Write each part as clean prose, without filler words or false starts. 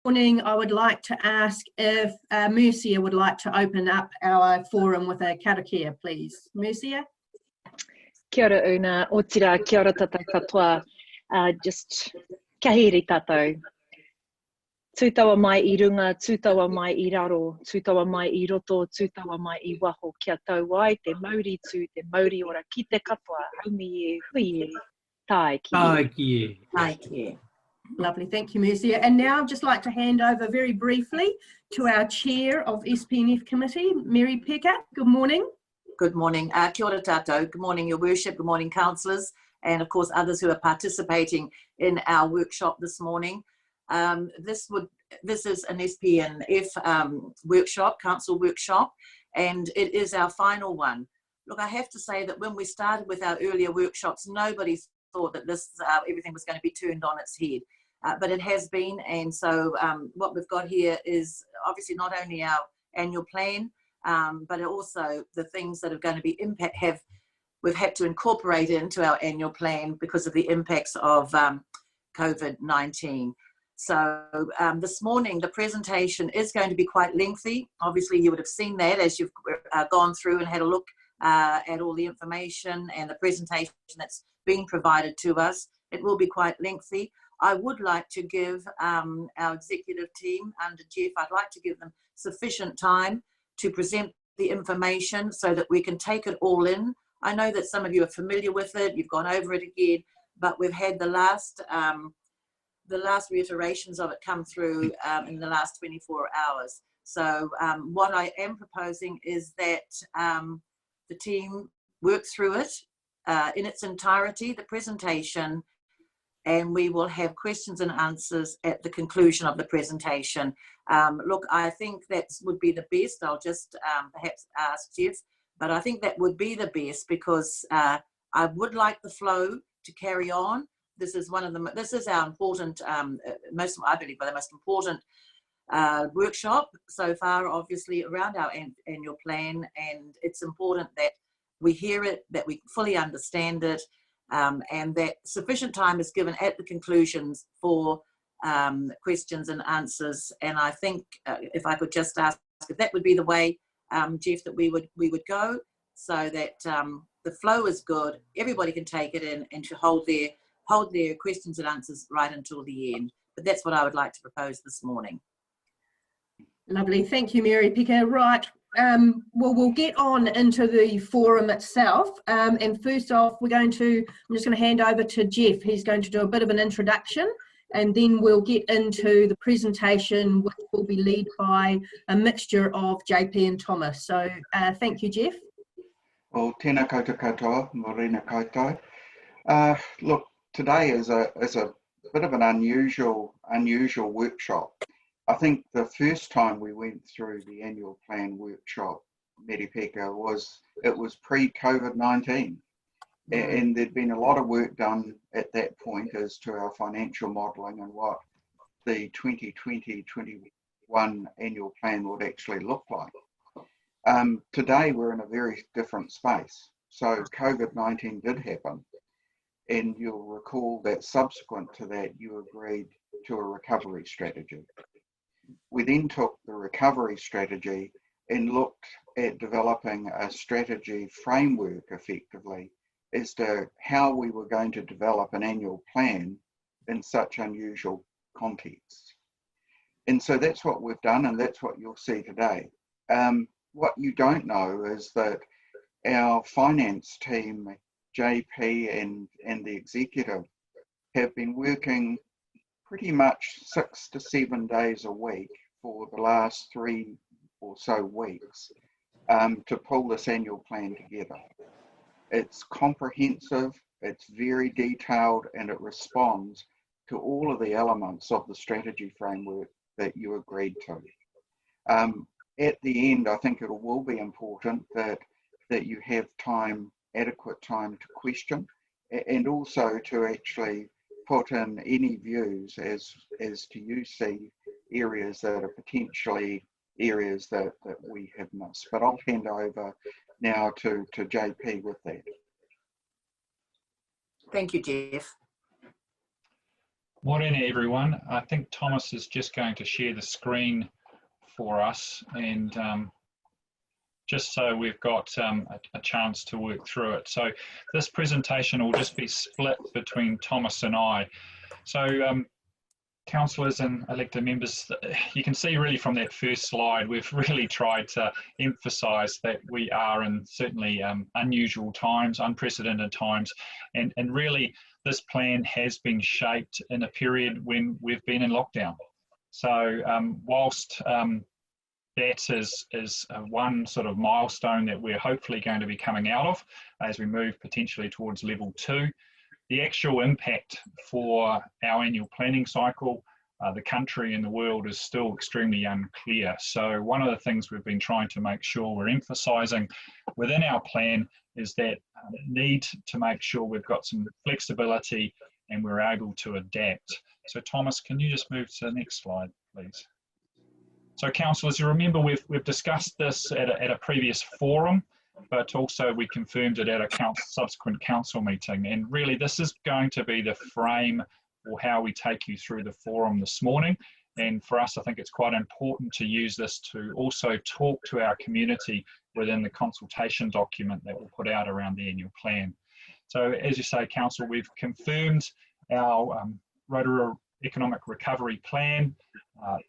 Morning, I would like to ask if Mercia would like to open up our forum with a karakia, please. Mercia? Kia ora Una, o tira, kia ora tata katoa. Just kahiri tātou. Tūtawa mai I runga, tūtawa mai I raro, tūtawa mai I roto, tūtawa mai I waho. Kia tau ai, te mauri tū, te mauri ora, ki te katoa, haumi e, hui e, tae ki e. Tae ki e. Tae ki e. Lovely, thank you, Mercia. And now I'd just like to hand over very briefly to our chair of SPNF committee, Mary Pecker. Good morning. Good morning. Kia ora tātou. Good morning, Your Worship. Good morning, councillors, and of course others who are participating in our workshop this morning. This is an SPNF workshop, council workshop, and it is our final one. Look, I have to say that when we started with our earlier workshops, nobody thought that this everything was going to be turned on its head. But it has been, and so what we've got here is obviously not only our annual plan, but also the things that are going to be we've had to incorporate into our annual plan because of the impacts of COVID-19. So this morning, the presentation is going to be quite lengthy. Obviously, you would have seen that as you've gone through and had a look at all the information and the presentation that's being provided to us. It will be quite lengthy. I would like to give our executive team under Jeff, I'd like to give them sufficient time to present the information so that we can take it all in. I know that some of you are familiar with it, you've gone over it again, but we've had the last reiterations of it come through in the last 24 hours. So what I am proposing is that the team work through it in its entirety, the presentation, and we will have questions and answers at the conclusion of the presentation. Look, I think that would be the best. I'll just perhaps ask Jeff, but I think that would be the best because I would like the flow to carry on. This is our important, I believe, the most important workshop so far, obviously, around our annual plan, and it's important that we hear it, that we fully understand it, and that sufficient time is given at the conclusions for questions and answers. And I think if I could just ask if that would be the way, Jeff, that we would go, so that the flow is good, everybody can take it in and to hold their questions and answers right until the end. But that's what I would like to propose this morning. Lovely, thank you, Mary Picker. Right, well, we'll get on into the forum itself. And first off, I'm just going to hand over to Jeff. He's going to do a bit of an introduction, and then we'll get into the presentation, which will be led by a mixture of JP and Thomas. So thank you, Jeff. Well, tēnā koutou katoa, morena koutou. Look, today is a bit of an unusual workshop. I think the first time we went through the annual plan workshop, Meripeka, was pre-COVID-19. And there'd been a lot of work done at that point as to our financial modelling and what the 2020-21 annual plan would actually look like. Today we're in a very different space. So COVID-19 did happen, and you'll recall that subsequent to that you agreed to a recovery strategy. We then took the recovery strategy and looked at developing a strategy framework effectively as to how we were going to develop an annual plan in such unusual contexts. And so that's what we've done, and that's what you'll see today. What you don't know is that our finance team, JP and the executive, have been working pretty much 6 to 7 days a week for the last 3 or so weeks to pull this annual plan together. It's comprehensive, it's very detailed, and it responds to all of the elements of the strategy framework that you agreed to. At the end, I think it will be important that you have adequate time to question, and also to actually put in any views as to you see areas that are potentially areas that we have missed. But I'll hand over now to JP with that. Thank you, Jeff. Morning everyone. I think Thomas is just going to share the screen for us, and just so we've got a chance to work through it. So this presentation will just be split between Thomas and I. So councillors and elected members, you can see really from that first slide, we've really tried to emphasise that we are in certainly unusual times, unprecedented times, and really this plan has been shaped in a period when we've been in lockdown. So whilst that is one sort of milestone that we're hopefully going to be coming out of as we move potentially towards level 2, the actual impact for our annual planning cycle, the country and the world is still extremely unclear. So one of the things we've been trying to make sure we're emphasising within our plan is that need to make sure we've got some flexibility and we're able to adapt. So Thomas, can you just move to the next slide, please? So councillors, you remember we've discussed this at a previous forum, but also we confirmed it at a subsequent council meeting. And really this is going to be the frame for how we take you through the forum this morning. And for us, I think it's quite important to use this to also talk to our community within the consultation document that we'll put out around the annual plan. So as you say, council, we've confirmed our Rotorua Economic Recovery Plan.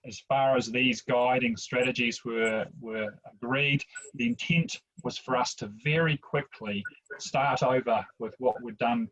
As far as these guiding strategies were agreed, the intent was for us to very quickly start over with what we've done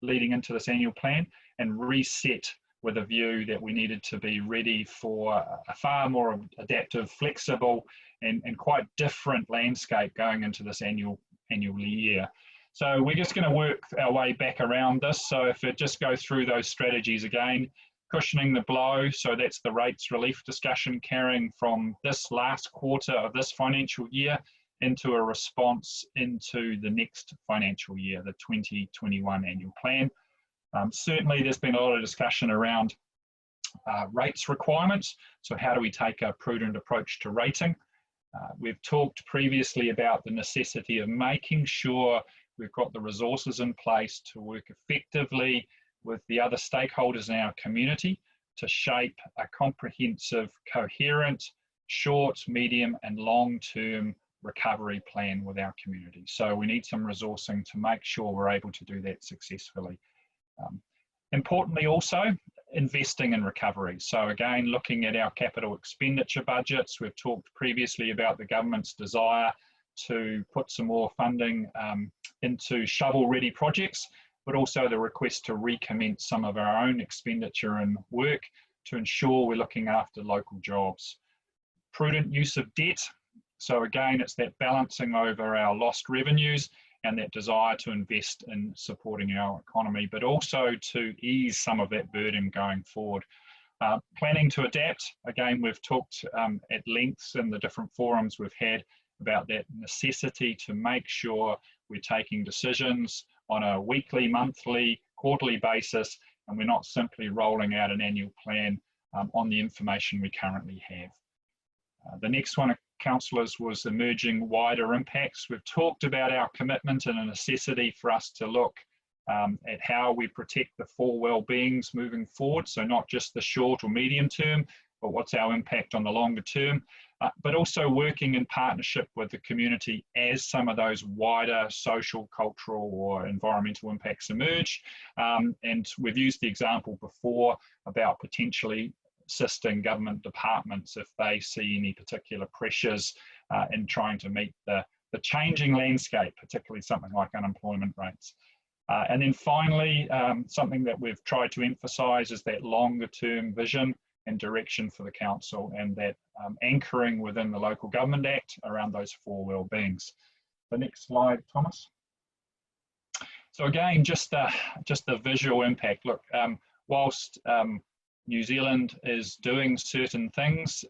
leading into this annual plan and reset with a view that we needed to be ready for a far more adaptive, flexible and quite different landscape going into this annual year. So we're just going to work our way back around this. So if it just go through those strategies again, cushioning the blow, so that's the rates relief discussion carrying from this last quarter of this financial year into a response into the next financial year, the 2021 annual plan. Certainly there's been a lot of discussion around rates requirements. So how do we take a prudent approach to rating? We've talked previously about the necessity of making sure we've got the resources in place to work effectively with the other stakeholders in our community to shape a comprehensive, coherent, short, medium and long-term recovery plan with our community. So we need some resourcing to make sure we're able to do that successfully. Importantly also, investing in recovery. So again, looking at our capital expenditure budgets, we've talked previously about the government's desire to put some more funding into shovel-ready projects, but also the request to recommence some of our own expenditure and work to ensure we're looking after local jobs. Prudent use of debt. So again, it's that balancing over our lost revenues and that desire to invest in supporting our economy, but also to ease some of that burden going forward. Planning to adapt. Again, we've talked at lengths in the different forums we've had about that necessity to make sure we're taking decisions on a weekly, monthly, quarterly basis, and we're not simply rolling out an annual plan on the information we currently have. The next one, councillors, was emerging wider impacts. We've talked about our commitment and a necessity for us to look at how we protect the four well-beings moving forward. So not just the short or medium term, but what's our impact on the longer term, but also working in partnership with the community as some of those wider social, cultural or environmental impacts emerge. And we've used the example before about potentially assisting government departments if they see any particular pressures in trying to meet the changing landscape, particularly something like unemployment rates. And then finally, something that we've tried to emphasise is that longer term vision and direction for the council, and that anchoring within the Local Government Act around those four well-beings. The next slide, Thomas. So again, just the visual impact. Look, whilst New Zealand is doing certain things,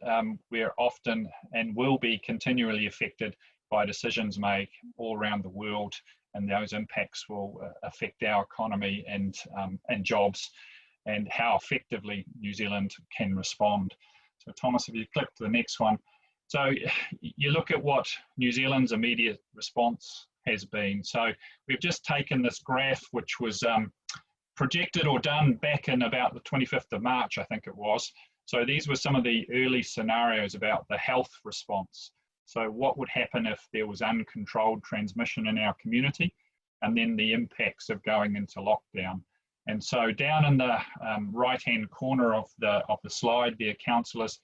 we're often and will be continually affected by decisions made all around the world, and those impacts will affect our economy and jobs, and how effectively New Zealand can respond. So Thomas, if you click to the next one. So you look at what New Zealand's immediate response has been. So we've just taken this graph, which was projected or done back in about the 25th of March, I think it was. So these were some of the early scenarios about the health response. So what would happen if there was uncontrolled transmission in our community, and then the impacts of going into lockdown. And so down in the right-hand corner of the slide there, councillors,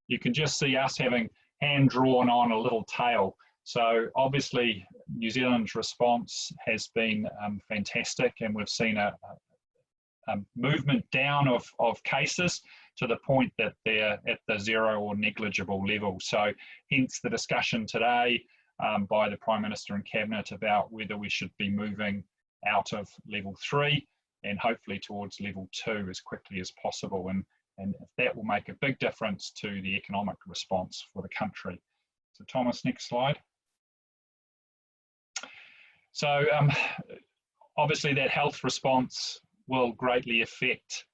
you can just see us having hand drawn on a little tail. So obviously New Zealand's response has been fantastic, and we've seen a movement down of cases to the point that they're at the 0 or negligible level. So hence the discussion today by the Prime Minister and Cabinet about whether we should be moving out of level 3 and hopefully towards level 2 as quickly as possible. And that will make a big difference to the economic response for the country. So Thomas, next slide. So obviously that health response will greatly affect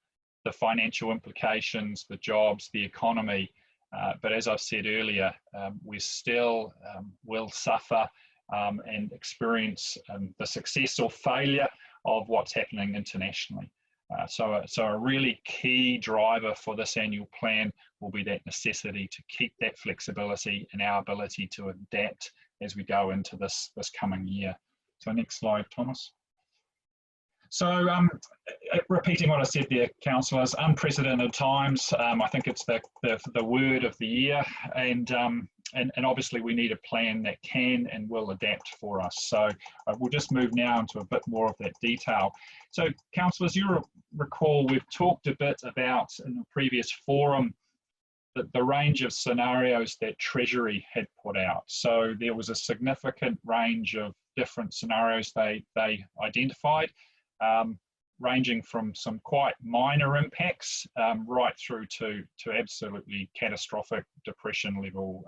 the financial implications, the jobs, the economy. But as I've said earlier, we still will suffer and experience the success or failure of what's happening internationally. So a really key driver for this annual plan will be that necessity to keep that flexibility and our ability to adapt as we go into this coming year. So next slide, Thomas. So repeating what I said there, councillors, unprecedented times. I think it's the word of the year, and obviously we need a plan that can and will adapt for us. So we'll just move now into a bit more of that detail. So councillors, you recall we've talked a bit about in the previous forum the range of scenarios that Treasury had put out. So there was a significant range of different scenarios they identified. Ranging from some quite minor impacts right through to absolutely catastrophic depression level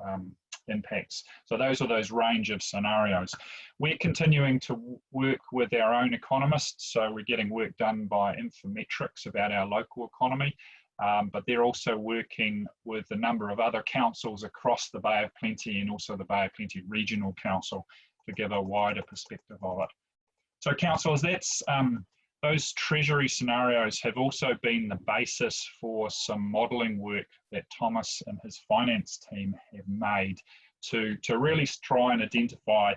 impacts. So those are those range of scenarios. We're continuing to work with our own economists, so we're getting work done by Infometrics about our local economy, but they're also working with a number of other councils across the Bay of Plenty and also the Bay of Plenty Regional Council to give a wider perspective of it. So councillors, that's those Treasury scenarios have also been the basis for some modelling work that Thomas and his finance team have made to really try and identify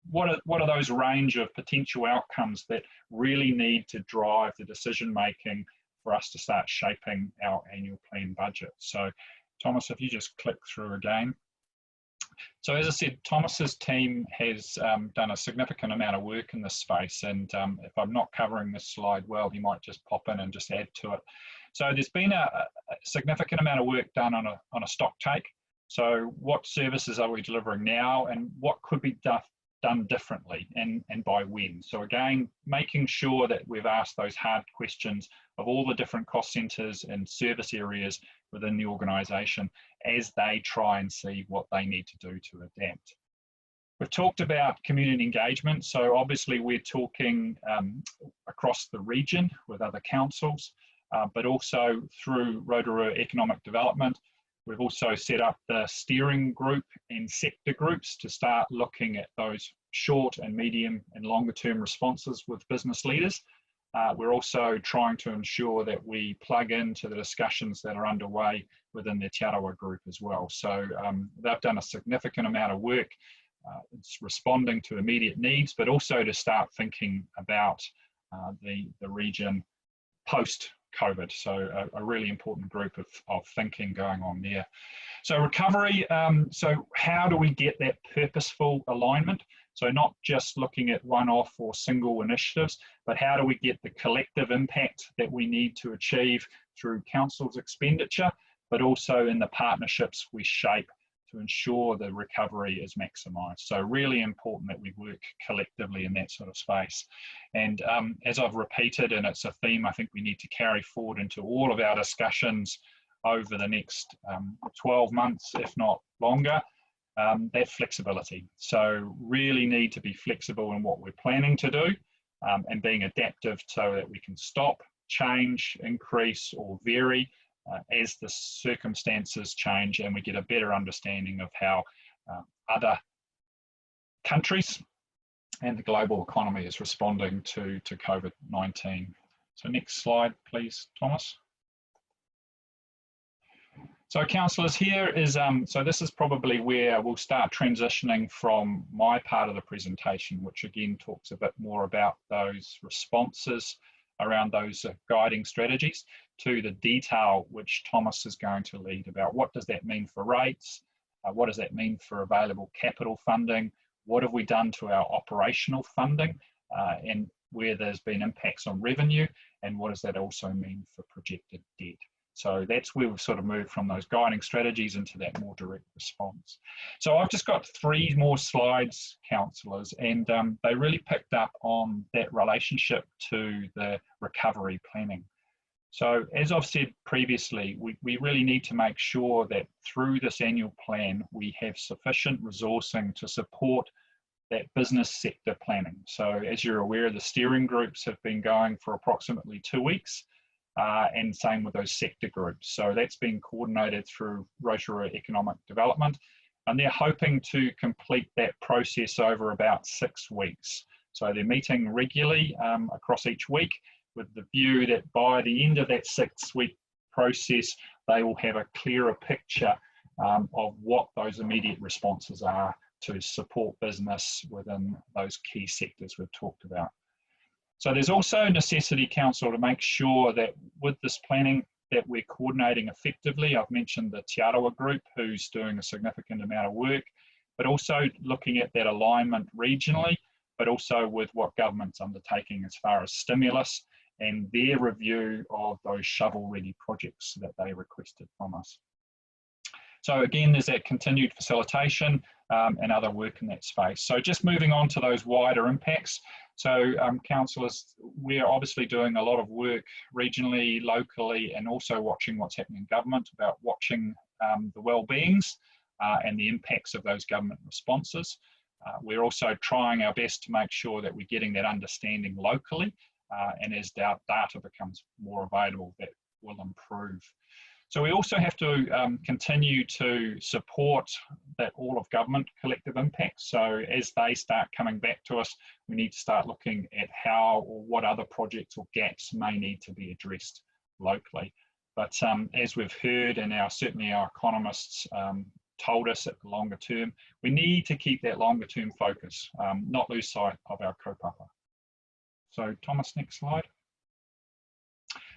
what are those range of potential outcomes that really need to drive the decision making for us to start shaping our annual plan budget. So Thomas, if you just click through again. So as I said, Thomas's team has done a significant amount of work in this space, and if I'm not covering this slide well, he might just pop in and just add to it. So there's been a significant amount of work done on a stock take. So what services are we delivering now, and what could be done differently, and by when? So again, making sure that we've asked those hard questions of all the different cost centres and service areas within the organisation as they try and see what they need to do to adapt. We've talked about community engagement, so obviously we're talking across the region with other councils, but also through Rotorua Economic Development. We've also set up the steering group and sector groups to start looking at those short and medium and longer term responses with business leaders. We're also trying to ensure that we plug into the discussions that are underway within the Te Arawa group as well. So they've done a significant amount of work. It's responding to immediate needs, but also to start thinking about the region post-COVID. So a really important group of thinking going on there. So recovery, so how do we get that purposeful alignment? So not just looking at one-off or single initiatives, but how do we get the collective impact that we need to achieve through council's expenditure, but also in the partnerships we shape to ensure the recovery is maximised. So really important that we work collectively in that sort of space. And as I've repeated, and it's a theme I think we need to carry forward into all of our discussions over the next 12 months, if not longer, that flexibility. So really need to be flexible in what we're planning to do and being adaptive so that we can stop, change, increase or vary as the circumstances change and we get a better understanding of how other countries and the global economy is responding to COVID-19. So next slide, please, Thomas. So councillors, here is, so this is probably where we'll start transitioning from my part of the presentation, which again talks a bit more about those responses around those guiding strategies, to the detail which Thomas is going to lead about. What does that mean for rates? What does that mean for available capital funding? What have we done to our operational funding and where there's been impacts on revenue? And what does that also mean for projected debt? So that's where we've sort of moved from those guiding strategies into that more direct response. So I've just got 3 more slides, councillors, and they really picked up on that relationship to the recovery planning. So as I've said previously, we really need to make sure that through this annual plan, we have sufficient resourcing to support that business sector planning. So as you're aware, the steering groups have been going for approximately 2 weeks. And same with those sector groups. So that's been coordinated through Rotorua Economic Development, and they're hoping to complete that process over about 6 weeks. So they're meeting regularly across each week with the view that by the end of that 6-week process, they will have a clearer picture of what those immediate responses are to support business within those key sectors we've talked about. So there's also necessity, council, to make sure that with this planning that we're coordinating effectively. I've mentioned the Te Arawa group who's doing a significant amount of work, but also looking at that alignment regionally, but also with what government's undertaking as far as stimulus and their review of those shovel-ready projects that they requested from us. So again, there's that continued facilitation and other work in that space. So just moving on to those wider impacts. So councillors, we're obviously doing a lot of work regionally, locally, and also watching what's happening in government, about watching the well-beings and the impacts of those government responses. We're also trying our best to make sure that we're getting that understanding locally, and as data becomes more available, that will improve. So we also have to continue to support that all of government collective impact. So as they start coming back to us, we need to start looking at how or what other projects or gaps may need to be addressed locally. But as we've heard, and certainly our economists told us at the longer term, we need to keep that longer term focus, not lose sight of our kaupapa. So Thomas, next slide.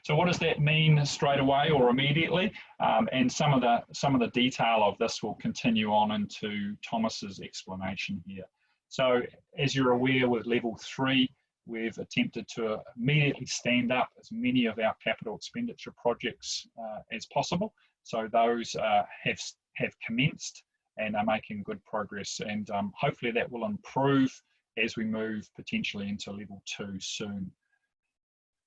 So what does that mean straight away or immediately? And some of the detail of this will continue on into Thomas's explanation here. So as you're aware, with level 3, we've attempted to immediately stand up as many of our capital expenditure projects as possible. So those have commenced and are making good progress, and hopefully that will improve as we move potentially into level 2 soon.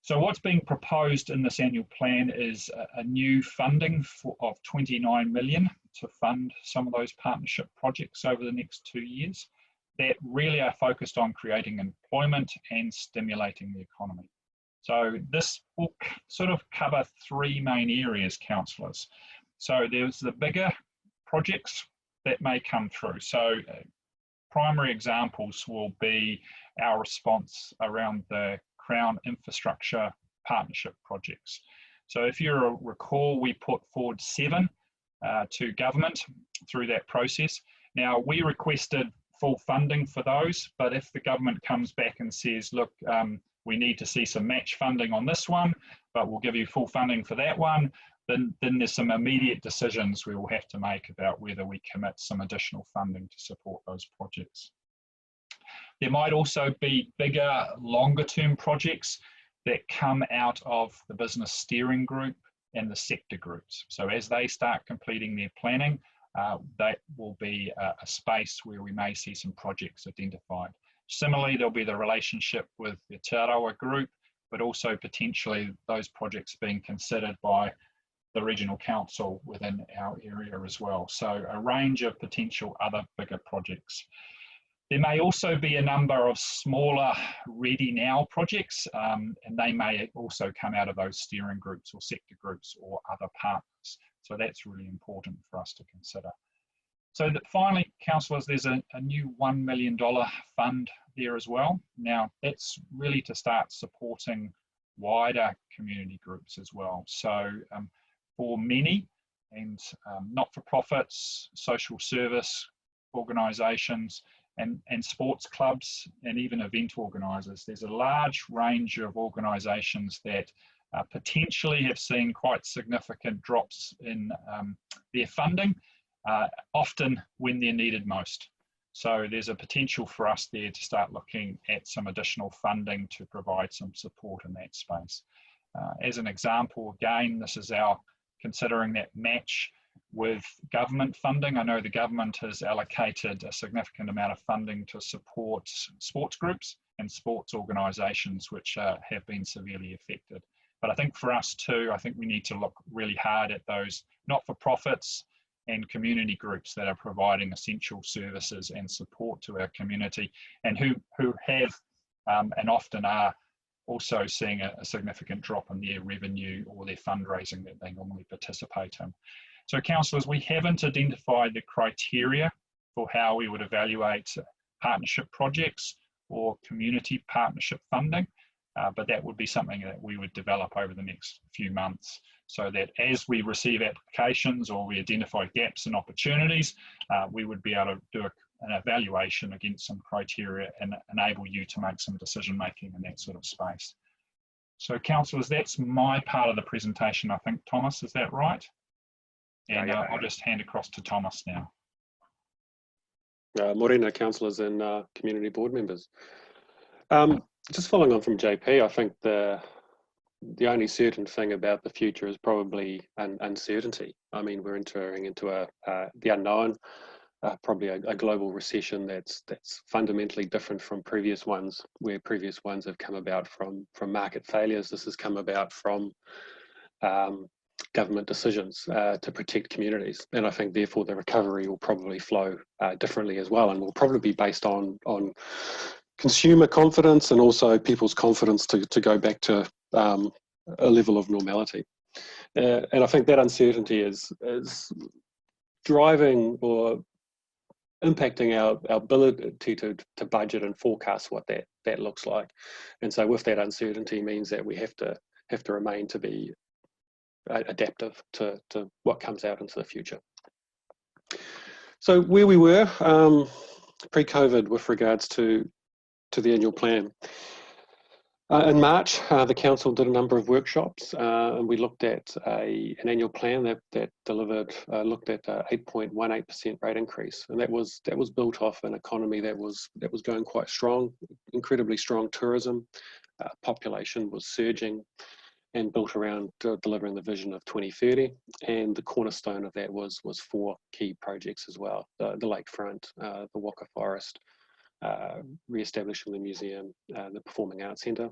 So what's being proposed in this annual plan is a new funding of 29 million to fund some of those partnership projects over the next 2 years that really are focused on creating employment and stimulating the economy. So this will sort of cover 3 main areas, councillors. So there's the bigger projects that may come through. So primary examples will be our response around the Crown infrastructure partnership projects. So if you recall, we put forward 7 to government through that process. Now we requested full funding for those, but if the government comes back and says, look, we need to see some match funding on this one, but we'll give you full funding for that one, then there's some immediate decisions we will have to make about whether we commit some additional funding to support those projects. There might also be bigger, longer term projects that come out of the business steering group and the sector groups. So as they start completing their planning, that will be a space where we may see some projects identified. Similarly, there'll be the relationship with the Te Arawa group, but also potentially those projects being considered by the regional council within our area as well. So a range of potential other bigger projects. There may also be a number of smaller ready now projects, and they may also come out of those steering groups or sector groups or other partners. So that's really important for us to consider. So that finally, councillors, there's a new $1 million fund there as well. Now that's really to start supporting wider community groups as well. So for many, and not-for-profits, social service organisations, and sports clubs, and even event organisers, there's a large range of organisations that potentially have seen quite significant drops in their funding, often when they're needed most. So there's a potential for us there to start looking at some additional funding to provide some support in that space. As an example, again, this is our considering that match with government funding. I know the government has allocated a significant amount of funding to support sports groups and sports organisations which have been severely affected. But I think for us too, I think we need to look really hard at those not-for-profits and community groups that are providing essential services and support to our community, and who have and often are also seeing a significant drop in their revenue or their fundraising that they normally participate in. So councillors, we haven't identified the criteria for how we would evaluate partnership projects or community partnership funding, but that would be something that we would develop over the next few months, so that as we receive applications or we identify gaps and opportunities, we would be able to do an evaluation against some criteria and enable you to make some decision making in that sort of space. So councillors, that's my part of the presentation, I think. Thomas, is that right? And I'll just hand across to Thomas now. Morena, councillors and community board members. Just following on from JP, I think the only certain thing about the future is probably uncertainty. I mean, we're entering into the unknown, probably a global recession that's fundamentally different from previous ones, where previous ones have come about from market failures. This has come about from government decisions to protect communities, and I think therefore the recovery will probably flow differently as well, and will probably be based on consumer confidence and also people's confidence to go back to a level of normality. And I think that uncertainty is driving or impacting our ability to budget and forecast what that looks like. And so with that uncertainty means that we have to remain to be adaptive to what comes out into the future. So where we were pre-COVID with regards to the annual plan. In March, the council did a number of workshops, and we looked at an annual plan that delivered looked at 8.18% rate increase, and that was built off an economy that was going quite strong, incredibly strong tourism, population was surging, and built around delivering the vision of 2030. And the cornerstone of that was 4 key projects as well: the lakefront, the Waka Forest, re-establishing the museum, the Performing Arts Centre.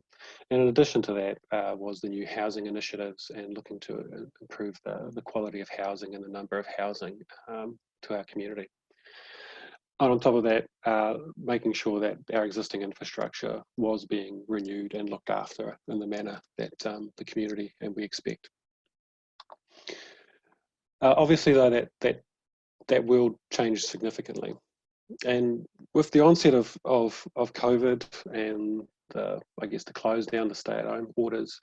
And in addition to that was the new housing initiatives and looking to improve the quality of housing and the number of housing to our community. And on top of that, making sure that our existing infrastructure was being renewed and looked after in the manner that the community and we expect. Obviously though, that world changed significantly. And with the onset of COVID and I guess the close down, the stay-at-home orders,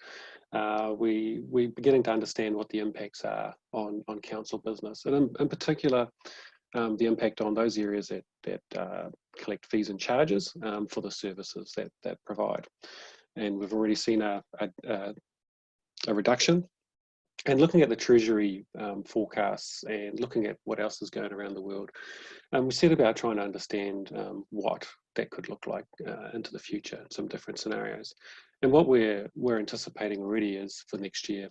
we're beginning to understand what the impacts are on council business, and in particular, the impact on those areas that collect fees and charges for the services that provide. And we've already seen a reduction. And looking at the Treasury forecasts and looking at what else is going around the world, we set about trying to understand what that could look like into the future, some different scenarios. And what we're anticipating already is for next year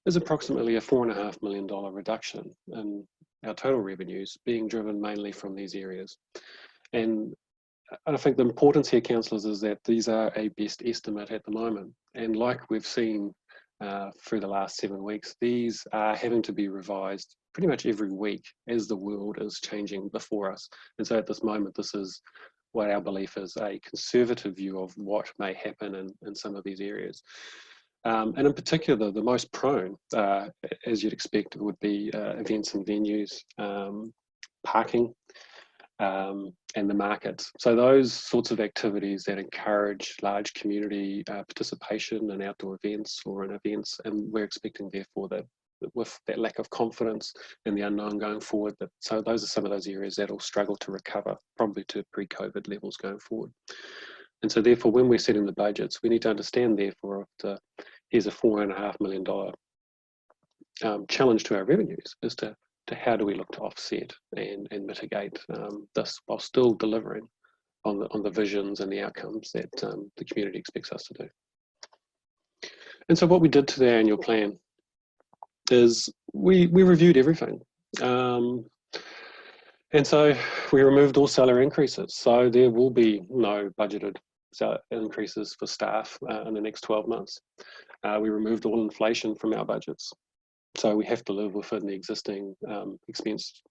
is approximately a $4.5 million reduction in our total revenues, being driven mainly from these areas. And I think the importance here, councillors, is that these are a best estimate at the moment. And like we've seen through the last 7 weeks, these are having to be revised pretty much every week as the world is changing before us. And so at this moment, this is what our belief is, a conservative view of what may happen in some of these areas. And in particular, the most prone, as you'd expect, would be events and venues, parking, and the markets. So those sorts of activities that encourage large community participation in outdoor events or in events, and we're expecting therefore that with that lack of confidence in the unknown going forward, so those are some of those areas that will struggle to recover probably to pre-COVID levels going forward. And so therefore when we're setting the budgets, we need to understand therefore here's a $4.5 million challenge to our revenues as to how do we look to offset and mitigate this while still delivering on the visions and the outcomes that the community expects us to do. And so what we did to the annual plan is we reviewed everything. And so we removed all salary increases. So there will be no budgeted increases for staff in the next 12 months. We removed all inflation from our budgets. So we have to live within the existing expense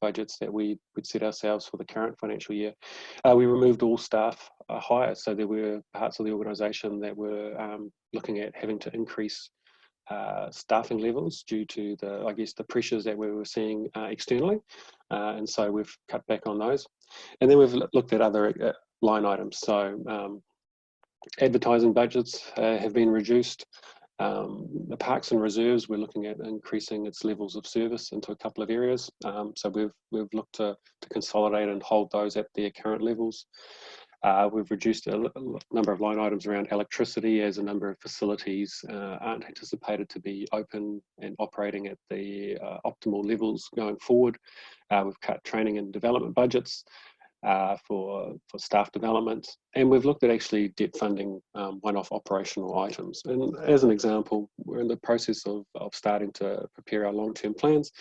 budgets that we would set ourselves for the current financial year. We removed all staff hires. So there were parts of the organisation that were looking at having to increase staffing levels due to the pressures that we were seeing externally. And so we've cut back on those. And then we've looked at other line items. So advertising budgets have been reduced. The parks and reserves, we're looking at increasing its levels of service into a couple of areas. So we've looked to consolidate and hold those at their current levels. We've reduced a number of line items around electricity as a number of facilities aren't anticipated to be open and operating at the optimal levels going forward. We've cut training and development budgets for staff development, and we've looked at actually debt funding one-off operational items. And as an example, we're in the process of starting to prepare our long-term plans.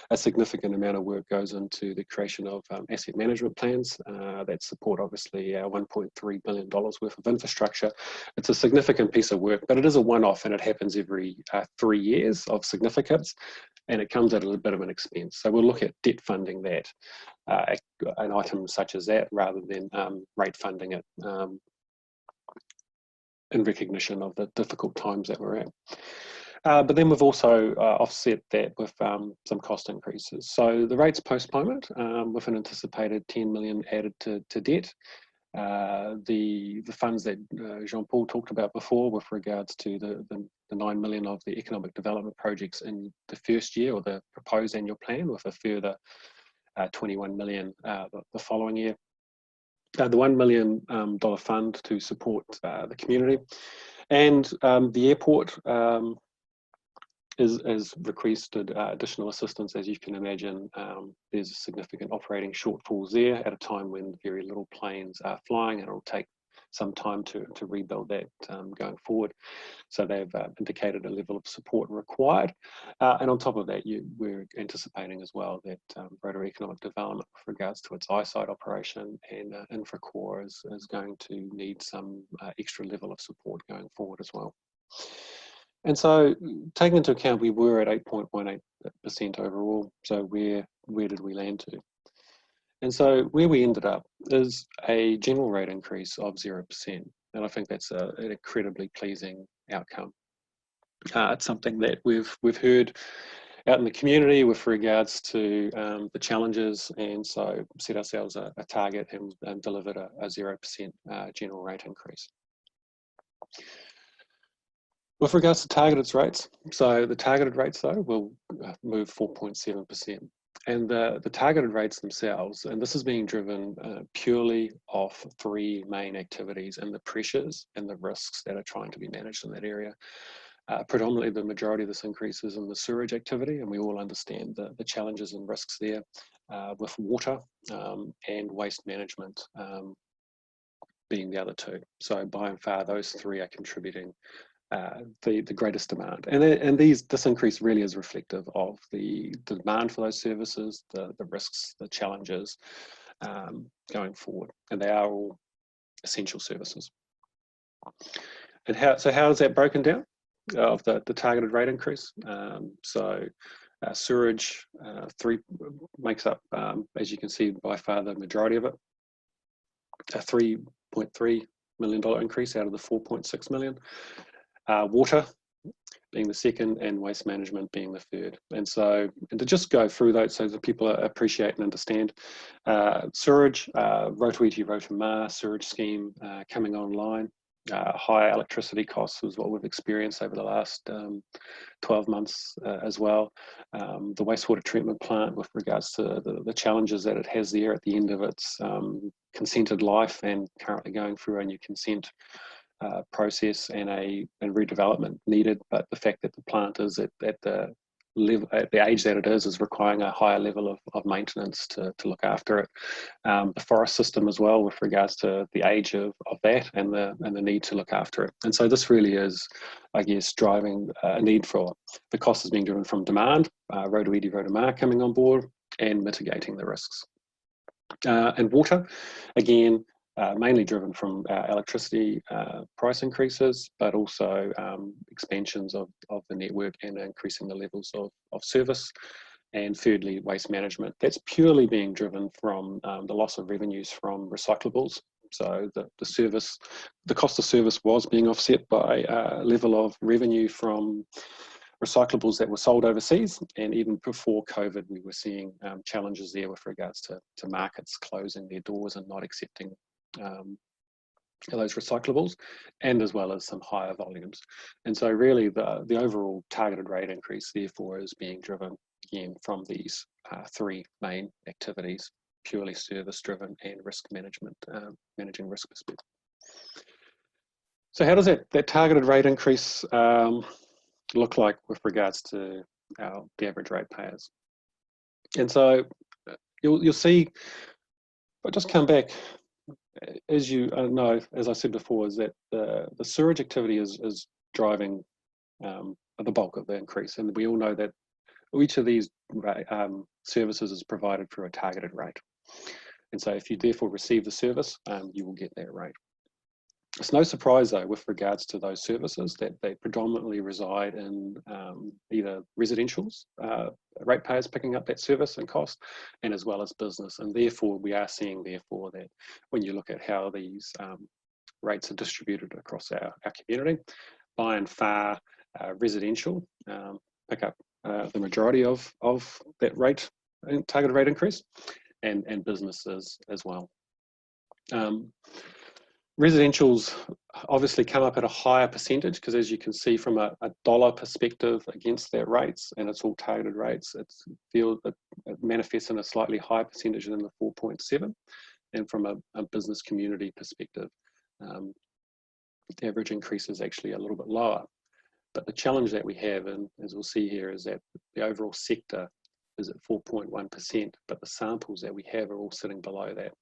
A significant amount of work goes into the creation of asset management plans that support obviously our $1.3 billion worth of infrastructure. It's a significant piece of work, but it is a one-off and it happens every 3 years of significance, and it comes at a little bit of an expense. So we'll look at debt funding that, an item such as that, rather than rate funding it in recognition of the difficult times that we're at. But then we've also offset that with some cost increases. So the rates postponement with an anticipated 10 million added to debt. The funds that Jean-Paul talked about before with regards to the 9 million of the economic development projects in the first year, or the proposed annual plan, with a further 21 million the following year. The $1 million fund to support the community, and the airport is requested additional assistance. As you can imagine, there's significant operating shortfalls there at a time when very little planes are flying, and it'll take some time to rebuild that going forward. So they've indicated a level of support required. And on top of that, we're anticipating as well that Rotorua Economic Development, with regards to its eyesight operation and InfraCore, is going to need some extra level of support going forward as well. And so, taking into account, we were at 8.18% overall. So where did we land to? And so where we ended up is a general rate increase of 0%. And I think that's an incredibly pleasing outcome. It's something that we've heard out in the community with regards to the challenges, and so set ourselves a target and delivered a 0% general rate increase. With regards to targeted rates, so the targeted rates though will move 4.7%. And the targeted rates themselves, and this is being driven purely off 3 main activities and the pressures and the risks that are trying to be managed in that area. Predominantly the majority of this increase is in the sewerage activity, and we all understand the challenges and risks there with water and waste management being the other 2. So by and far those 3 are contributing the greatest demand, and this increase really is reflective of the demand for those services, the risks, the challenges going forward, and they are all essential services. And how is that broken down of the targeted rate increase? Sewerage 3 makes up, as you can see, by far the majority of it. A $3.3 million increase out of the 4.6 million. Water being the second, and waste management being the third. And so, and to just go through those so that people appreciate and understand, sewage, Rotorua sewage scheme coming online. Higher electricity costs was what we've experienced over the last 12 months as well. The wastewater treatment plant, with regards to the challenges that it has there at the end of its consented life, and currently going through a new consent process and redevelopment needed. But the fact that the plant is at the level, at the age that it is requiring a higher level of maintenance to look after it. The forest system as well, with regards to the age of that and the need to look after it. And so this really is, I guess, driving a need for, the cost is being driven from demand, Rotorua coming on board, and mitigating the risks. And water, again, mainly driven from electricity price increases, but also expansions of the network and increasing the levels of service. And thirdly, waste management. That's purely being driven from the loss of revenues from recyclables. So the cost of service was being offset by level of revenue from recyclables that were sold overseas. And even before COVID, we were seeing challenges there with regards to markets closing their doors and not accepting those recyclables, and as well as some higher volumes. And so really the overall targeted rate increase therefore is being driven again from these three main activities: purely service driven and risk management, managing risk perspective. So how does that targeted rate increase look like with regards to the average ratepayers? And so you'll see, but just come back, as you know, as I said before, is that the sewerage activity is driving the bulk of the increase. And we all know that each of these services is provided through a targeted rate. And so if you therefore receive the service, you will get that rate. It's no surprise though, with regards to those services, that they predominantly reside in either residentials, ratepayers picking up that service and cost, and as well as business. And therefore we are seeing therefore that when you look at how these rates are distributed across our community, by and far residential pick up the majority of that rate, targeted rate increase, and businesses as well. Residentials obviously come up at a higher percentage, because as you can see from a dollar perspective against their rates, and it's all targeted rates, it manifests in a slightly higher percentage than the 4.7. And from a business community perspective, the average increase is actually a little bit lower. But the challenge that we have, and as we'll see here, is that the overall sector is at 4.1%, but the samples that we have are all sitting below that.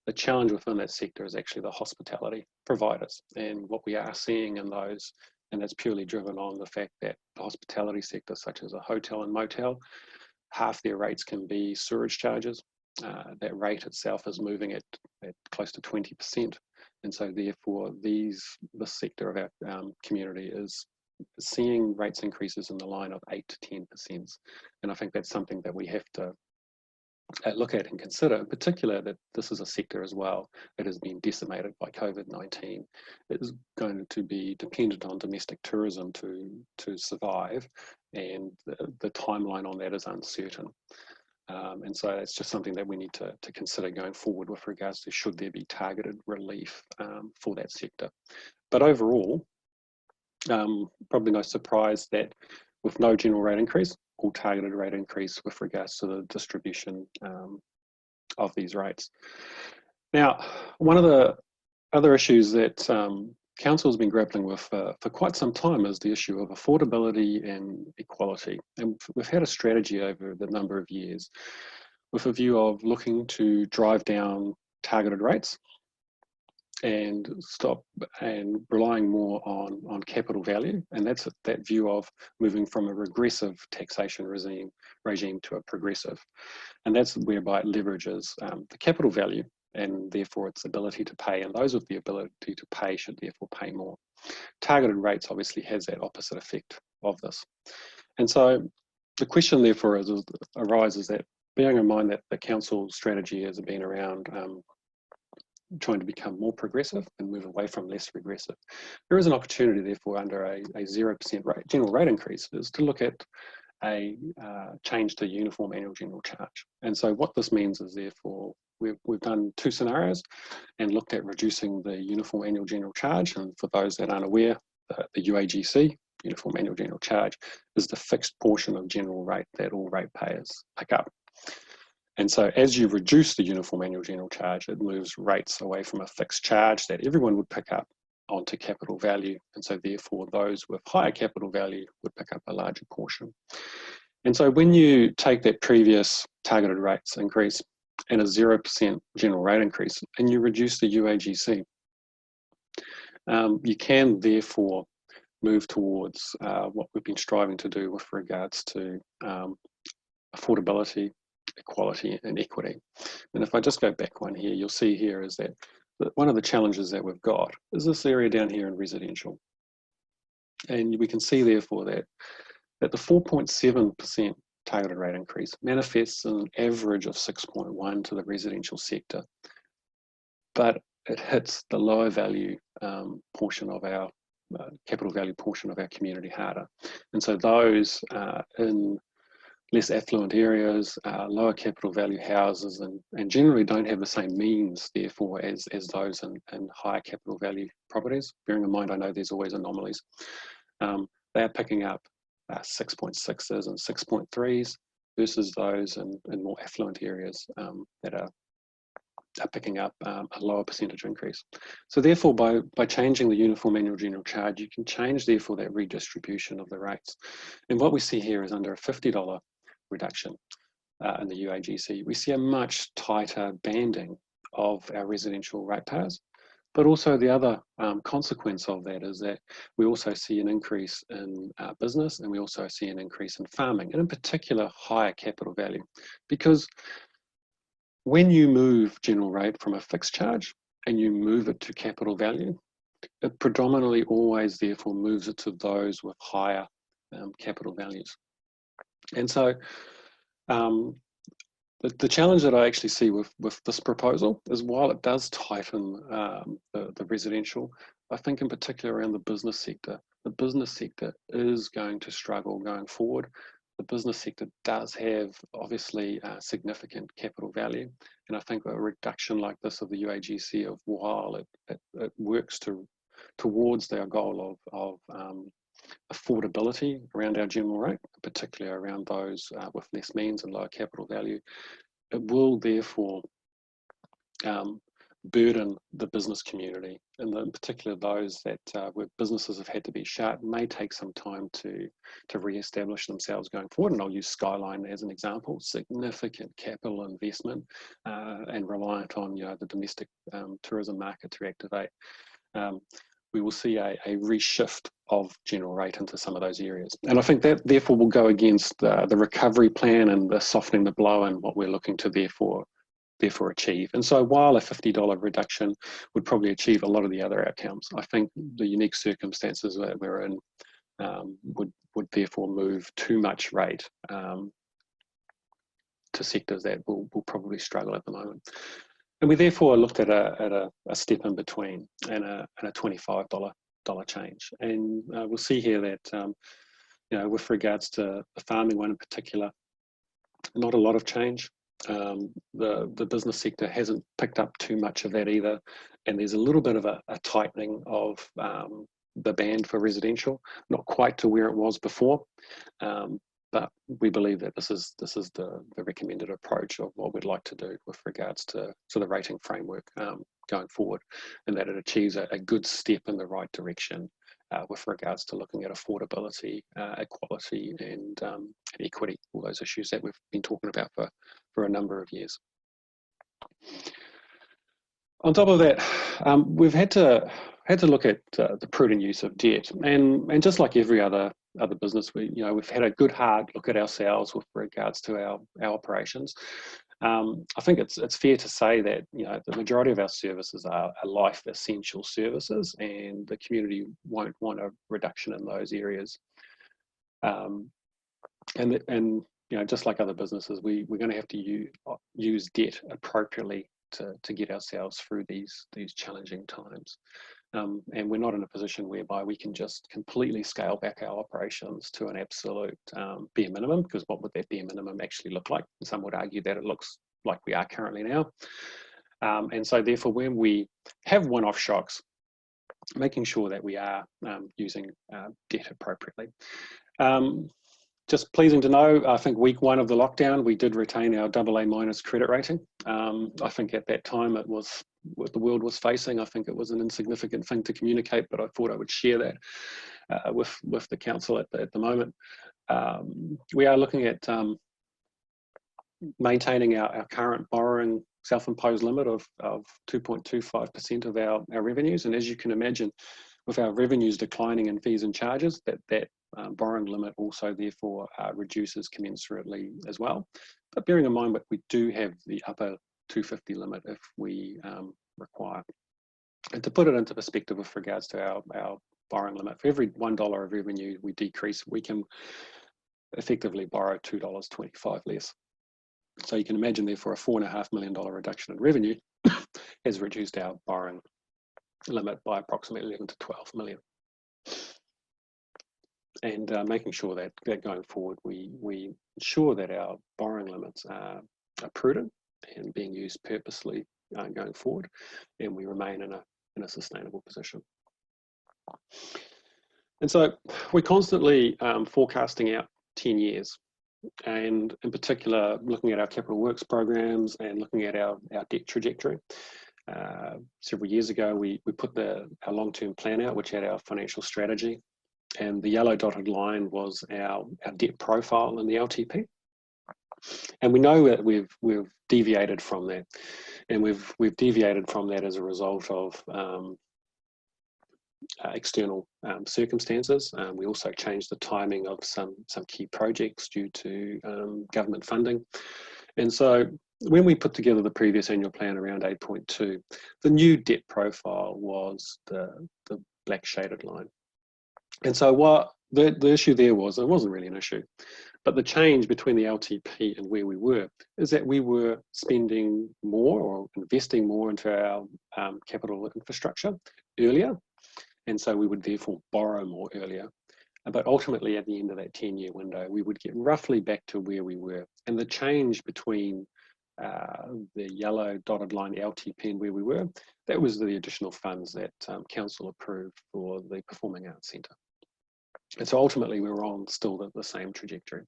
The challenge within that sector is actually the hospitality providers, and what we are seeing in those, and that's purely driven on the fact that the hospitality sector, such as a hotel and motel, half their rates can be sewage charges. That rate itself is moving at close to 20%, and so therefore this sector of our community is seeing rates increases in the line of 8 to 10%, and I think that's something that we have to look at and consider, in particular that this is a sector as well that has been decimated by COVID-19. It is going to be dependent on domestic tourism to survive, and the timeline on that is uncertain. And so it's just something that we need to consider going forward with regards to should there be targeted relief for that sector. But overall, probably no surprise that with no general rate increase, or targeted rate increase with regards to the distribution of these rates. Now, one of the other issues that Council has been grappling with for quite some time is the issue of affordability and equality. And we've had a strategy over the number of years with a view of looking to drive down targeted rates and stop and relying more on capital value, and that's that view of moving from a regressive taxation regime to a progressive, and that's whereby it leverages the capital value and therefore its ability to pay, and those with the ability to pay should therefore pay more. Targeted rates obviously has that opposite effect of this, and so the question therefore arises that, bearing in mind that the council strategy has been around trying to become more progressive and move away from less regressive. There is an opportunity, therefore, under a 0% rate, general rate increase, is to look at a change to uniform annual general charge. And so what this means is, therefore, we've done 2 scenarios and looked at reducing the uniform annual general charge. And for those that aren't aware, the UAGC, uniform annual general charge, is the fixed portion of general rate that all ratepayers pick up. And so as you reduce the uniform annual general charge, it moves rates away from a fixed charge that everyone would pick up onto capital value. And so therefore those with higher capital value would pick up a larger portion. And so when you take that previous targeted rates increase and a 0% general rate increase and you reduce the UAGC, you can therefore move towards what we've been striving to do with regards to affordability, equality and equity. And if I just go back one here, you'll see here is that one of the challenges that we've got is this area down here in residential. And we can see therefore that the 4.7% targeted rate increase manifests an average of 6.1 to the residential sector, but it hits the lower value portion of our capital value portion of our community harder. And so those in less affluent areas, lower capital value houses, and generally don't have the same means, therefore, as those in higher capital value properties. Bearing in mind, I know there's always anomalies. They are picking up 6.6s and 6.3s versus those in more affluent areas that are picking up a lower percentage increase. So therefore, by changing the uniform annual general charge, you can change, therefore, that redistribution of the rates. And what we see here is under a $50 reduction in the UAGC, we see a much tighter banding of our residential ratepayers. But also the other consequence of that is that we also see an increase in business, and we also see an increase in farming, and in particular higher capital value. Because when you move general rate from a fixed charge and you move it to capital value, it predominantly always therefore moves it to those with higher capital values. And so the challenge that I actually see with this proposal is, while it does tighten the residential, I think in particular around the business sector is going to struggle going forward. The business sector does have obviously significant capital value, and I think a reduction like this of the UAGC, of while it works towards their goal of affordability around our general rate, particularly around those with less means and lower capital value, it will therefore burden the business community, and in particular those that where businesses have had to be shut may take some time to re-establish themselves going forward. And I'll use Skyline as an example: significant capital investment and reliant on the domestic tourism market to activate. We will see a reshift of general rate into some of those areas. And I think that therefore will go against the recovery plan and the softening the blow and what we're looking to therefore achieve. And so while a $50 reduction would probably achieve a lot of the other outcomes, I think the unique circumstances that we're in would therefore move too much rate to sectors that will probably struggle at the moment. And we therefore looked at a step in between and a $25 change. And we'll see here that with regards to the farming one in particular, not a lot of change. The business sector hasn't picked up too much of that either, and there's a little bit of a tightening of the band for residential, not quite to where it was before, but we believe that this is the recommended approach of what we'd like to do with regards to the rating framework going forward, and that it achieves a good step in the right direction with regards to looking at affordability, equality and equity, all those issues that we've been talking about for a number of years. On top of that, we've had to look at the prudent use of debt, and just like every other business, we've had a good hard look at ourselves with regards to our operations. I think it's fair to say that the majority of our services are life essential services, and the community won't want a reduction in those areas. And just like other businesses, we're going to have to use debt appropriately to get ourselves through these challenging times. And we're not in a position whereby we can just completely scale back our operations to an absolute bare minimum, because what would that bare minimum actually look like? Some would argue that it looks like we are currently now. And so therefore, when we have one-off shocks, making sure that we are using debt appropriately. Just pleasing to know, I think week 1 of the lockdown, we did retain our AA- credit rating. I think at that time it was what the world was facing. I think it was an insignificant thing to communicate, but I thought I would share that with the council at the moment. We are looking at maintaining our current borrowing self-imposed limit of 2.25% of our revenues. And as you can imagine, with our revenues declining in fees and charges, that borrowing limit also therefore reduces commensurately as well. But bearing in mind that we do have the upper 250 limit if we require. And to put it into perspective with regards to our borrowing limit, for every $1 of revenue we decrease, we can effectively borrow $2.25 less. So you can imagine therefore a $4.5 million reduction in revenue has reduced our borrowing limit by approximately 11 to 12 million. And making sure that going forward we ensure that our borrowing limits are prudent and being used purposely going forward, and we remain in a sustainable position. And so we're constantly forecasting out 10 years. And in particular, looking at our capital works programs and looking at our debt trajectory. Several years ago, we put our long-term plan out, which had our financial strategy, and the yellow dotted line was our debt profile in the LTP. And we know that we've deviated from that, and we've deviated from that as a result of external circumstances. We also changed the timing of some key projects due to government funding. And so when we put together the previous annual plan around 8.2, the new debt profile was the black shaded line. And so what the issue there was, it wasn't really an issue, but the change between the LTP and where we were is that we were spending more or investing more into our capital infrastructure earlier. And so we would therefore borrow more earlier. But ultimately, at the end of that 10-year window, we would get roughly back to where we were. And the change between the yellow dotted line LTP and where we were, that was the additional funds that Council approved for the Performing Arts Centre. And so ultimately, we were on still the same trajectory.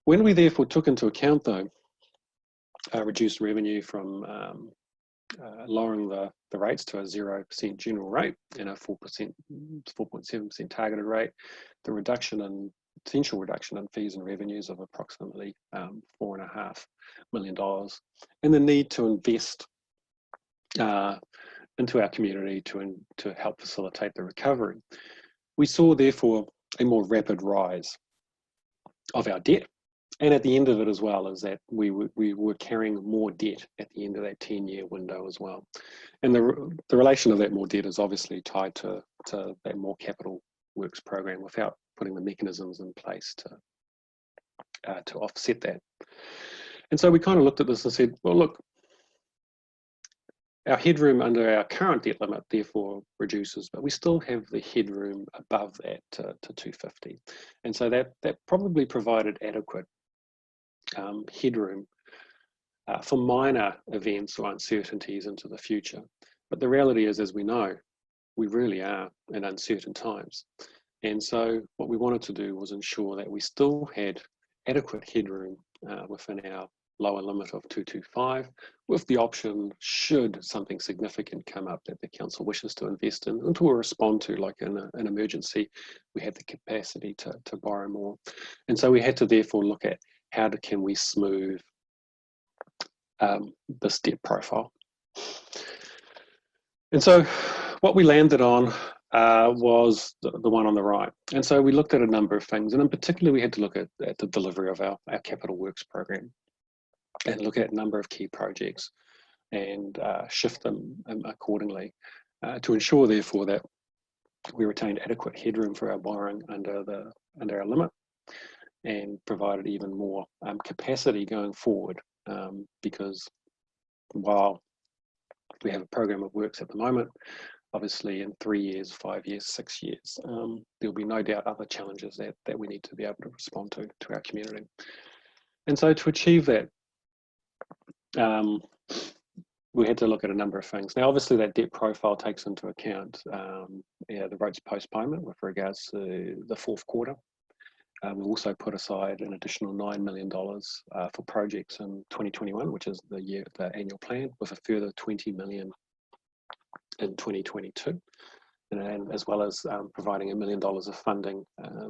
When we therefore took into account, though, reduced revenue from lowering the rates to a 0% general rate and a 4.7% targeted rate, the potential reduction in fees and revenues of approximately $4.5 million, and the need to invest into our community to help facilitate the recovery. We saw therefore a more rapid rise of our debt. And at the end of it as well is that we were carrying more debt at the end of that 10-year window as well. And the relation of that more debt is obviously tied to that more capital works program without putting the mechanisms in place to offset that. And so we kind of looked at this and said, well, look, our headroom under our current debt limit therefore reduces, but we still have the headroom above that to 250. And so that probably provided adequate headroom for minor events or uncertainties into the future. But the reality is, as we know, we really are in uncertain times. And so what we wanted to do was ensure that we still had adequate headroom within our lower limit of 225, with the option, should something significant come up that the council wishes to invest in and to respond to, like in an emergency, we had the capacity to borrow more. And so we had to therefore look at how can we smooth this debt profile. And so what we landed on was the one on the right. And so we looked at a number of things, and in particular we had to look at the delivery of our capital works program and look at a number of key projects and shift them accordingly to ensure therefore that we retained adequate headroom for our borrowing under our limit and provided even more capacity going forward, because while we have a program of works at the moment, obviously in 3 years, 5 years, 6 years, there'll be no doubt other challenges that we need to be able to respond to our community. And so to achieve that, we had to look at a number of things. Now, obviously that debt profile takes into account the roads postponement with regards to the fourth quarter. We've also put aside an additional $9 million for projects in 2021, which is the annual plan, with a further $20 million in 2022, and as well as providing $1 million of funding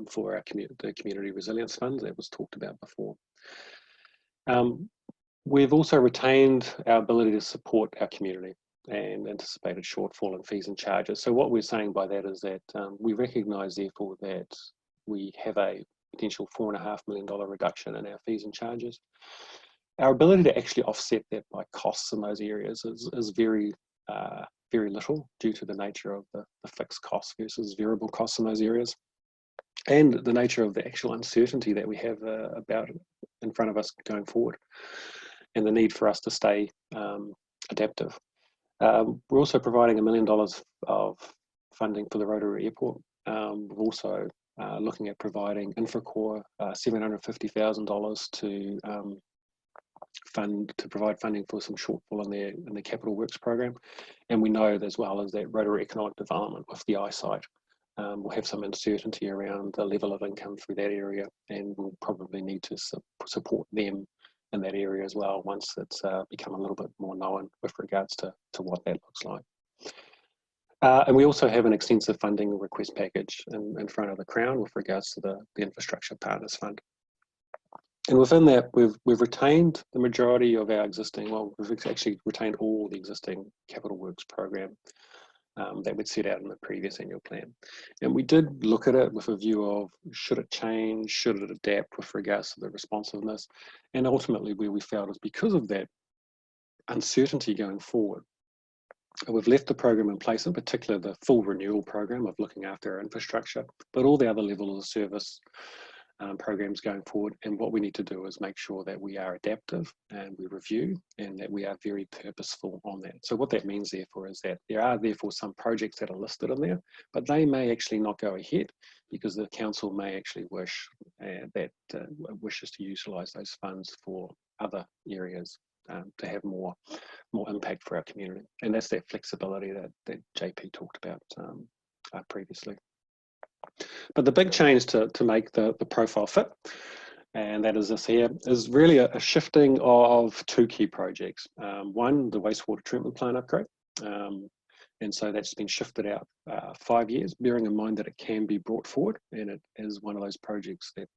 for the Community Resilience Fund that was talked about before. We've also retained our ability to support our community and anticipated shortfall in fees and charges. So what we're saying by that is that we recognise, therefore, that we have a potential $4.5 million reduction in our fees and charges. Our ability to actually offset that by costs in those areas is very little, due to the nature of the fixed costs versus variable costs in those areas, and the nature of the actual uncertainty that we have about in front of us going forward, and the need for us to stay adaptive. We're also providing $1 million of funding for the Rotorua Airport. We're also looking at providing Infracore $750,000 to provide funding for some shortfall in the capital works program. And we know, as well as that, Rotorua Economic Development with the eyesight will have some uncertainty around the level of income through that area, and we'll probably need to support them in that area as well once it's become a little bit more known with regards to what that looks like. And we also have an extensive funding request package in front of the Crown with regards to the Infrastructure Partners Fund. And within that, we've retained the majority of our existing, well, we've actually retained all the existing capital works program that we'd set out in the previous annual plan. And we did look at it with a view of, should it change, should it adapt with regards to the responsiveness? And ultimately where we felt is, because of that uncertainty going forward, we've left the program in place, in particular the full renewal program of looking after our infrastructure, but all the other levels of service programs going forward. And what we need to do is make sure that we are adaptive and we review, and that we are very purposeful on that. So what that means, therefore, is that there are therefore some projects that are listed in there, but they may actually not go ahead because the council may actually wish wishes to utilise those funds for other areas to have more impact for our community. And that's that flexibility that JP talked about previously. But the big change to make the profile fit, and that is this here, is really a shifting of two key projects. One, the wastewater treatment plant upgrade. And so that's been shifted out 5 years, bearing in mind that it can be brought forward, and it is one of those projects that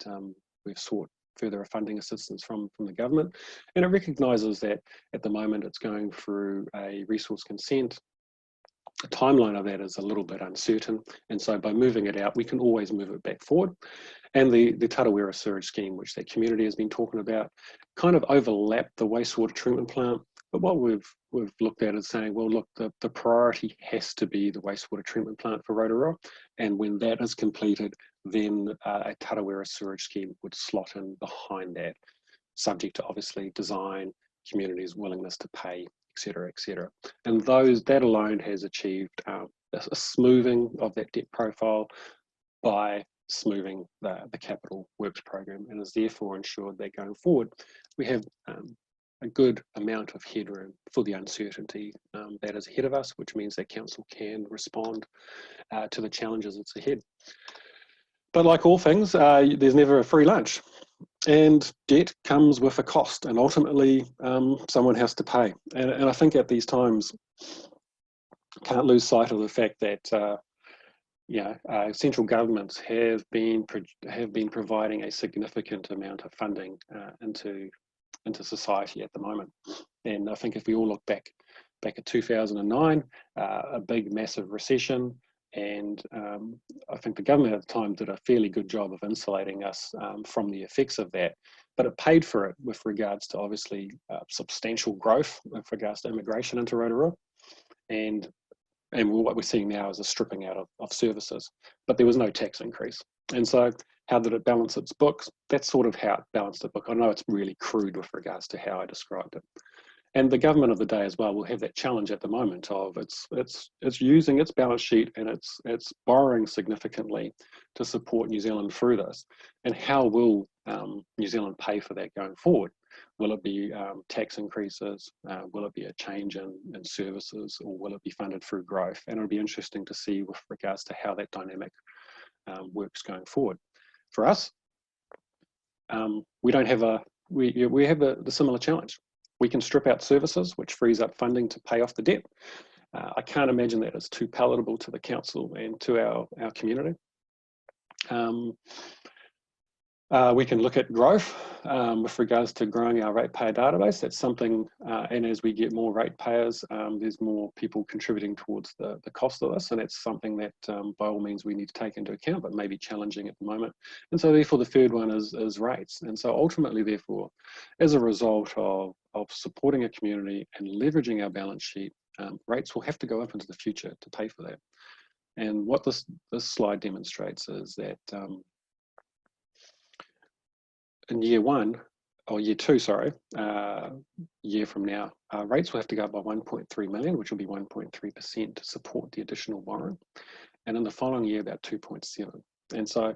we've sought further funding assistance from the government. And it recognises that at the moment it's going through a resource consent. The timeline of that is a little bit uncertain, and so by moving it out, we can always move it back forward. And the Tarawera sewage scheme, which that community has been talking about, kind of overlapped the wastewater treatment plant. But what we've looked at is saying, well, look, the priority has to be the wastewater treatment plant for Rotorua, and when that is completed, then a Tarawera sewage scheme would slot in behind that, subject to obviously design, community's willingness to pay, etc., etc. And that alone has achieved a smoothing of that debt profile by smoothing the capital works program, and has therefore ensured that going forward we have a good amount of headroom for the uncertainty that is ahead of us, which means that council can respond to the challenges that's ahead. But like all things, there's never a free lunch. And debt comes with a cost, and ultimately someone has to pay. And I think at these times, can't lose sight of the fact that central governments have been providing a significant amount of funding into society at the moment. And I think if we all look back at 2009, a big massive recession. And I think the government at the time did a fairly good job of insulating us from the effects of that, but it paid for it with regards to obviously substantial growth with regards to immigration into Rotorua, and what we're seeing now is a stripping out of services, but there was no tax increase. And so how did it balance its books? That's sort of how it balanced the book. I know it's really crude with regards to how I described it. And the government of the day as well will have that challenge at the moment of it's using its balance sheet and it's borrowing significantly to support New Zealand through this. And how will New Zealand pay for that going forward? Will it be tax increases? Will it be a change in services, or will it be funded through growth? And it'll be interesting to see with regards to how that dynamic works going forward. For us, we don't have we have the similar challenge. We can strip out services, which frees up funding to pay off the debt. I can't imagine that is too palatable to the council and to our community. We can look at growth with regards to growing our ratepayer database. That's something, and as we get more ratepayers, there's more people contributing towards the cost of this, and that's something that by all means we need to take into account, but may be challenging at the moment. And so therefore the third one is rates. And so ultimately therefore, as a result of supporting a community and leveraging our balance sheet, rates will have to go up into the future to pay for that. And what this slide demonstrates is that in year from now, rates will have to go up by 1.3 million, which will be 1.3% to support the additional borrowing. And in the following year, about 2.7. And so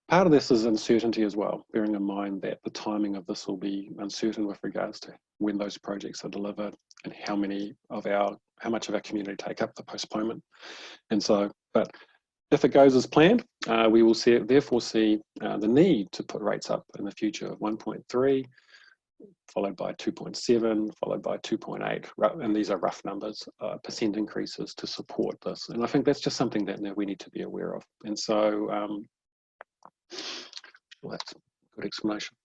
part of this is uncertainty as well, bearing in mind that the timing of this will be uncertain with regards to when those projects are delivered and how much of our community take up the postponement. And so, but if it goes as planned, we will therefore see the need to put rates up in the future of 1.3, followed by 2.7, followed by 2.8, and these are rough numbers, percent increases to support this. And I think that's just something that we need to be aware of. And so, well, that's a good explanation.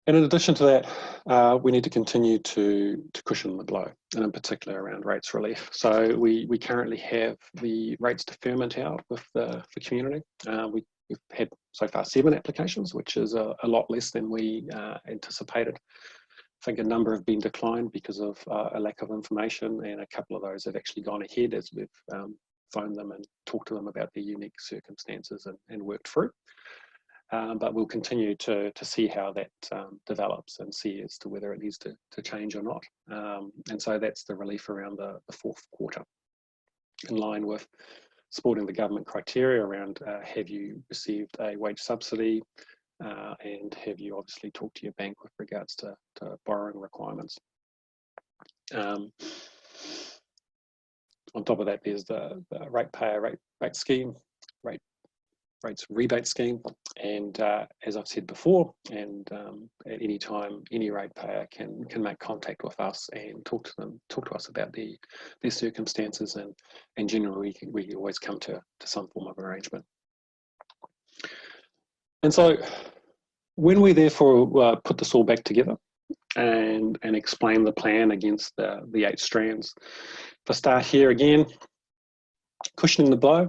And in addition to that, we need to continue to cushion the blow, and in particular around rates relief. So we currently have the rates deferment out with the community. We've had so far 7 applications, which is a lot less than we anticipated. I think a number have been declined because of a lack of information, and a couple of those have actually gone ahead as we've phoned them and talked to them about their unique circumstances and worked through. But we'll continue to see how that develops and see as to whether it needs to change or not. And so that's the relief around the fourth quarter, in line with supporting the government criteria around have you received a wage subsidy, and have you obviously talked to your bank with regards to borrowing requirements. On top of that, there's the ratepayer rate scheme, rates rebate scheme, and as I've said before, and at any time any ratepayer can make contact with us and talk to us about their circumstances, and generally we always come to some form of arrangement. And so when we therefore put this all back together and explain the plan against the 8 strands, for start here again, cushioning the blow.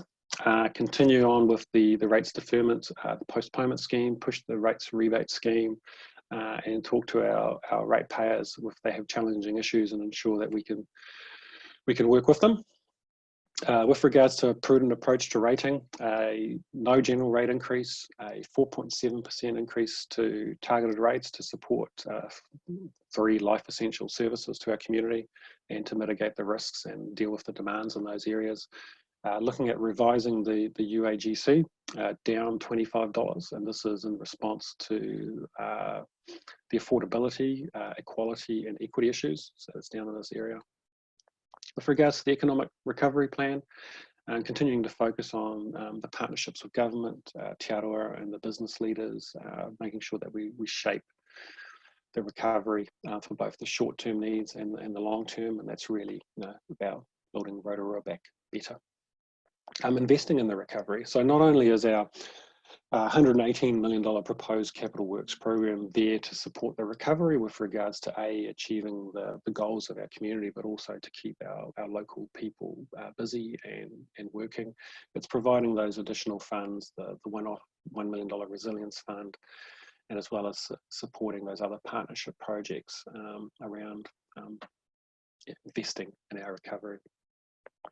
Continue on with the rates deferment, the postponement scheme, push the rates rebate scheme, and talk to our ratepayers if they have challenging issues, and ensure that we can work with them. With regards to a prudent approach to rating, no general rate increase, a 4.7% increase to targeted rates to support 3 life essential services to our community and to mitigate the risks and deal with the demands in those areas. Looking at revising the UAGC down $25, and this is in response to the affordability, equality and equity issues, so it's down in this area. With regards to the economic recovery plan, continuing to focus on the partnerships with government, Te Aroha and the business leaders, making sure that we shape the recovery for both the short-term needs and the long-term, and that's really about building Rotorua back better. Investing in the recovery. So not only is our $118 million proposed capital works program there to support the recovery with regards to achieving the goals of our community, but also to keep our local people busy and working. It's providing those additional funds, the $1 million resilience fund, and as well as supporting those other partnership projects around investing in our recovery.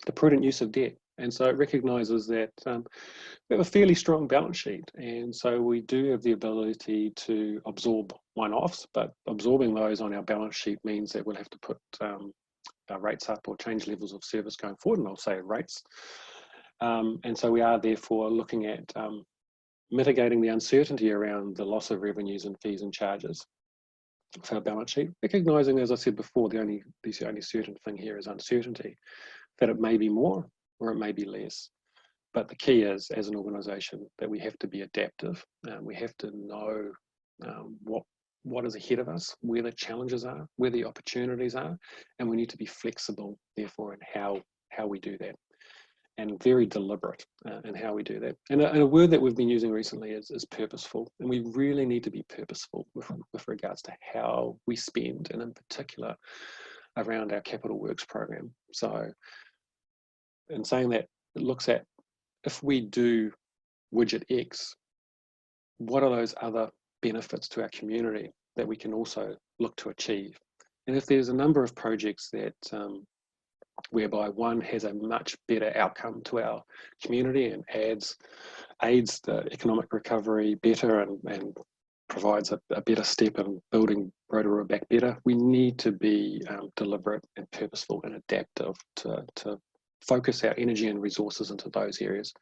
The prudent use of debt. And so it recognises that we have a fairly strong balance sheet, and so we do have the ability to absorb one-offs, but absorbing those on our balance sheet means that we'll have to put our rates up or change levels of service going forward, and I'll say rates. And so we are therefore looking at mitigating the uncertainty around the loss of revenues and fees and charges for our balance sheet, recognising, as I said before, the only certain thing here is uncertainty, that it may be more or it may be less. But the key is, as an organisation, that we have to be adaptive. We have to know what is ahead of us, where the challenges are, where the opportunities are, and we need to be flexible, therefore, in how we do that, and very deliberate in how we do that. And a word that we've been using recently is purposeful, and we really need to be purposeful with regards to how we spend, and in particular around our capital works program. So in saying that, it looks at, if we do widget X, what are those other benefits to our community that we can also look to achieve? And if there's a number of projects that whereby one has a much better outcome to our community and aids the economic recovery better and provides a better step in building Rotorua back better, we need to be deliberate and purposeful and adaptive to focus our energy and resources into those areas.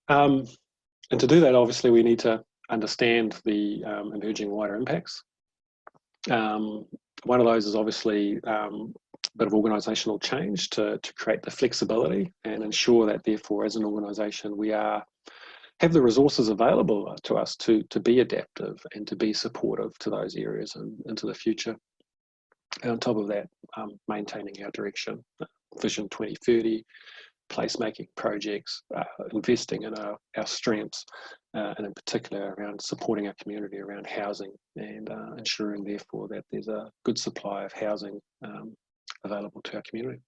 And to do that, obviously, we need to understand the emerging wider impacts. One of those is obviously a bit of organisational change to create the flexibility and ensure that, therefore, as an organisation, we have the resources available to us to be adaptive and to be supportive to those areas and into the future. And on top of that, maintaining our direction, Vision 2030, placemaking projects, investing in our strengths, and in particular around supporting our community around housing and ensuring, therefore, that there's a good supply of housing available to our community.